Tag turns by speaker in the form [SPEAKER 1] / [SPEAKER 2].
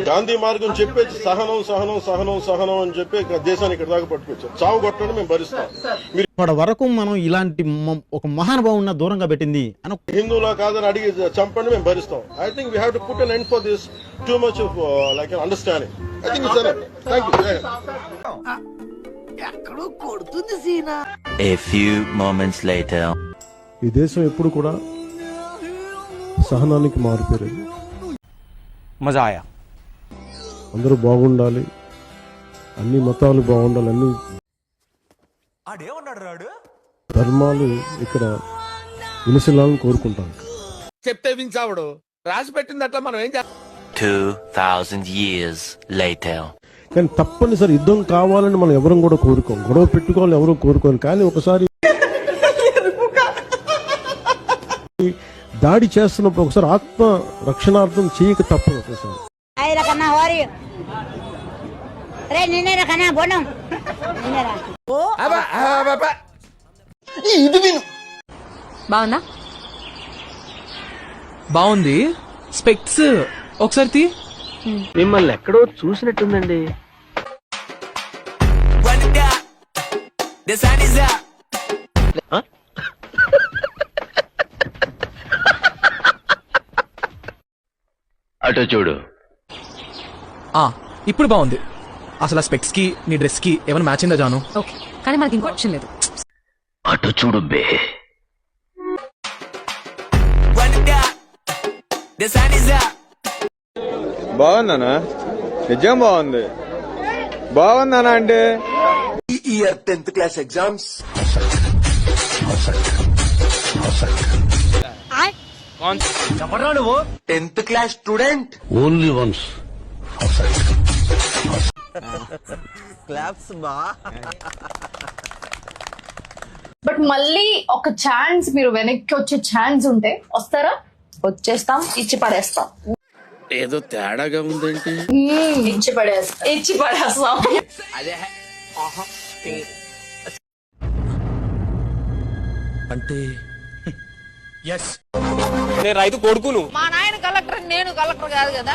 [SPEAKER 1] గాంధీ మార్గం చెప్పేసి సహనం సహనం సహనం సహనం అని చెప్పి దేశాన్ని ఇక్కడ దాకా పట్టుకొచ్చాం. చావు కొట్టండి మేము భరిస్తాం.
[SPEAKER 2] ఇప్పటి వరకు మనం ఇలాంటి ఒక మహానుభావున్న దూరంగా పెట్టింది అని
[SPEAKER 1] హిందువులా కాదని అడిగి చంపండి మేము భరిస్తాం. I think we have to put an end for this too much of like understanding. I think it's enough. Thank you.
[SPEAKER 3] ఎక్కడో కొడుతుంది సీనా.
[SPEAKER 4] A few moments later.
[SPEAKER 5] ఈ దేశం ఎప్పుడు కూడా సహనానికి మారిపోయేది.
[SPEAKER 6] మజా ఆయా.
[SPEAKER 5] అందరూ బాగుండాలి, అన్ని మతాలు బాగుండాలి, అన్ని ధర్మాలు ఇక్కడ విలసిల్లాలని కోరుకుంటాను.
[SPEAKER 6] చెప్తే వించావుడు రాసి పెట్టింది అట్లా మనం ఏం
[SPEAKER 4] 2000 years later.
[SPEAKER 5] కానీ తప్పనిసరి యుద్ధం కావాలని మనం ఎవరం కూడా కోరుకోం, గొడవ పెట్టుకోవాలని ఎవరు కోరుకోరు. కానీ ఒకసారి దాడి చేస్తున్నప్పుడు ఒకసారి ఆత్మ రక్షణార్థం చేయక తప్పదు. ఒకసారి
[SPEAKER 7] బాగుందా? బాగుంది. స్పెక్స్ ఒకసారి తీ.
[SPEAKER 3] మిమ్మల్ని ఎక్కడో చూసినట్టుందండి.
[SPEAKER 4] అటు చూడు.
[SPEAKER 7] ఇప్పుడు బాగుంది. అసలు ఆ స్పెక్స్ కి నీ డ్రెస్ కి ఏమైనా మ్యాచ్ అయిందా జాను?
[SPEAKER 8] ఓకే, కానీ మనకి ఇంకో ఆప్షన్ లేదు.
[SPEAKER 4] అటు చూడు బే.
[SPEAKER 6] బాగుందనా? నిజం బాగుంది. బాగుందనా అంటే
[SPEAKER 3] ఈ ఇయర్ 10th క్లాస్ ఎగ్జామ్స్. ఎవరా నువ్వు? 10th class student.
[SPEAKER 5] Only once
[SPEAKER 3] claps బా.
[SPEAKER 8] బట్ మళ్ళీ ఒక ఛాన్స్, మీరు వెనక్కి వచ్చే ఛాన్స్ ఉంటే వస్తారా? వచ్చేస్తాం, ఇచ్చి పడేస్తాం.
[SPEAKER 6] ఏదో తేడాగా ఉందేంటి?
[SPEAKER 8] ఇచ్చి పడేస్తాం.
[SPEAKER 7] అంటే
[SPEAKER 6] నేను రైతు కొడుకును.
[SPEAKER 8] మా నాయన కలెక్టర్, నేను కలెక్టర్ కాదు కదా.